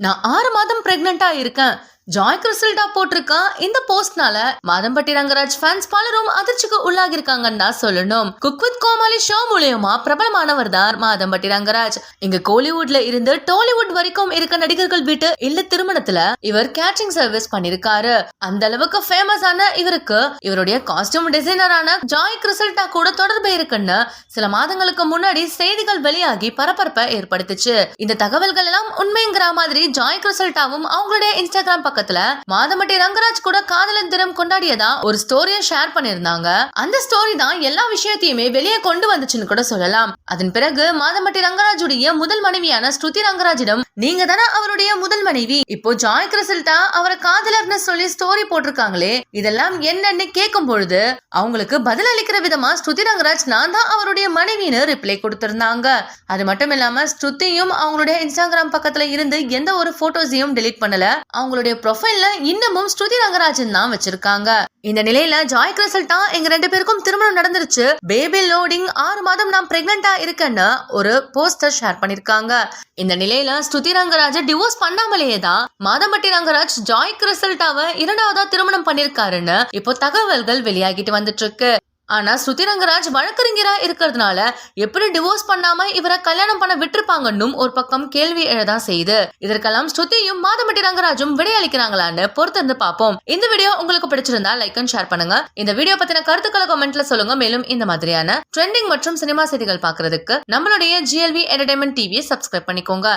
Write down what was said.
நான் 6 மாதம் பிரெக்னண்டா இருக்கேன். ஜாய் கிறிஸ்டல்டா போட்டிருக்கா இந்த போஸ்ட்னால மாதம்பட்டி ரங்கராஜ் ஃபேன்ஸ் பலரும் அதிர்ச்சிக்கு உள்ளாகி இருக்காங்கன்னு தான் சொல்லணும். குக் வித் கோமாளி ஷோ மூலியமா பிரபலமானவர் தான் மாதம்பட்டி ரங்கராஜ். இங்க கோலிவுட்ல இருந்து டாலிவுட் வரைக்கும் இருக்க நடிகர்கள் வீட்டு இல்ல திருமணத்துல இவர் கேட்டரிங் சர்வீஸ் பண்ணிருக்காரு. அந்த அளவுக்கு ஃபேமஸ் ஆன இவருக்கு இவருடைய காஸ்டியூம் டிசைனரான ஜாய் கிறிஸ்டல்டா கூட தொடர்பு இருக்குன்னு சில மாதங்களுக்கு முன்னாடி செய்திகள் வெளியாகி பரபரப்பை ஏற்படுத்துச்சு. இந்த தகவல்கள் எல்லாம் உண்மைங்கிற மாதிரி ஜாய் கிறிஸ்டல்டாவும் அவங்களுடைய இன்ஸ்டாகிராம் பக்கத்துல மாதம்பட்டி ரங்கராஜ் கூட காதலர் தினம் கொண்டாடியதா ஒரு ஸ்டோரியை ஷேர் பண்ணிருந்தாங்க. அந்த ஸ்டோரி தான் எல்லா விஷயத்தையுமே வெளியே கொண்டு வந்துச்சுன்னு கூட சொல்லலாம். அதன் பிறகு மாதம்பட்டி ரங்கராஜுடைய முதல் மனைவியான ஸ்ருதி ரங்கராஜிடம் நீங்க தானே அவருடைய முதல் மனைவி, இப்போ ஜாய் கிறிஸ்டல்டா அவரை காதலர்னு சொல்லி ஸ்டோரி போட்டிருக்காங்களே, இதெல்லாம் என்னன்னு கேட்கும் பொழுது அவங்களுக்கு பதில் அளிக்கிற விதமா ஸ்ருதி ரங்கராஜ் நான் தான் அவருடைய மனைவின்னு ரிப்ளை கொடுத்திருந்தாங்க. அது மட்டும் இல்லாம ஸ்ருதியும் அவங்களுடைய இன்ஸ்டாகிராம் பக்கத்துல இருந்து எந்த ஒரு போட்டோஸையும் டெலீட் பண்ணல. அவங்களுடைய ப்ரொஃபைல்ல இன்னமும் ஸ்ருதி ரங்கராஜன் தான் வச்சிருக்காங்க. இந்த நிலையில ஜாய் கிறிஸ்டல்டா எங்க 2 பேருக்கும் திருமணம் நடந்துருச்சு, பேபி லோடிங் 6 மாதம் நான் பிரெக்னண்டா இருக்கேன்னு ஒரு போஸ்டர் ஷேர் பண்ணிருக்காங்க. இந்த நிலையில ஸ்ருதி ரங்கராஜ டிவோர்ஸ் பண்ணாமலேயே தான் மாதம்பட்டி ரங்கராஜ் ஜாய் கிறிஸ்டல்டாவை 2வதா திருமணம் பண்ணிருக்காருன்னு இப்போ தகவல்கள் வெளியாகிட்டு வந்துட்டு இருக்கு. ஆனா ஸ்ருதி ரங்கராஜ் வழக்கறிஞரா இருக்கிறதுனால எப்படி டிவோர்ஸ் பண்ணாம இவரை கல்யாணம் பண்ண விட்டுருப்பாங்கன்னு ஒரு பக்கம் கேள்வி எழதான் செய்யுது. இதற்கெல்லாம் ஸ்ருதியும் மாதம்பட்டி ரங்கராஜும் விடையளிக்கிறாங்களான்னு பொறுத்திருந்து பார்ப்போம். இந்த வீடியோ உங்களுக்கு பிடிச்சிருந்தா லைக் அண்ட் ஷேர் பண்ணுங்க. இந்த வீடியோ பத்தின கருத்துக்களை கமெண்ட்ல சொல்லுங்க. மேலும் இந்த மாதிரியான ட்ரெண்டிங் மற்றும் சினிமா செய்திகள் பாக்குறதுக்கு நம்மளுடைய GLV என்டர்டைன்மெண்ட் டிவியை சப்ஸ்கிரைப் பண்ணிக்கோங்க.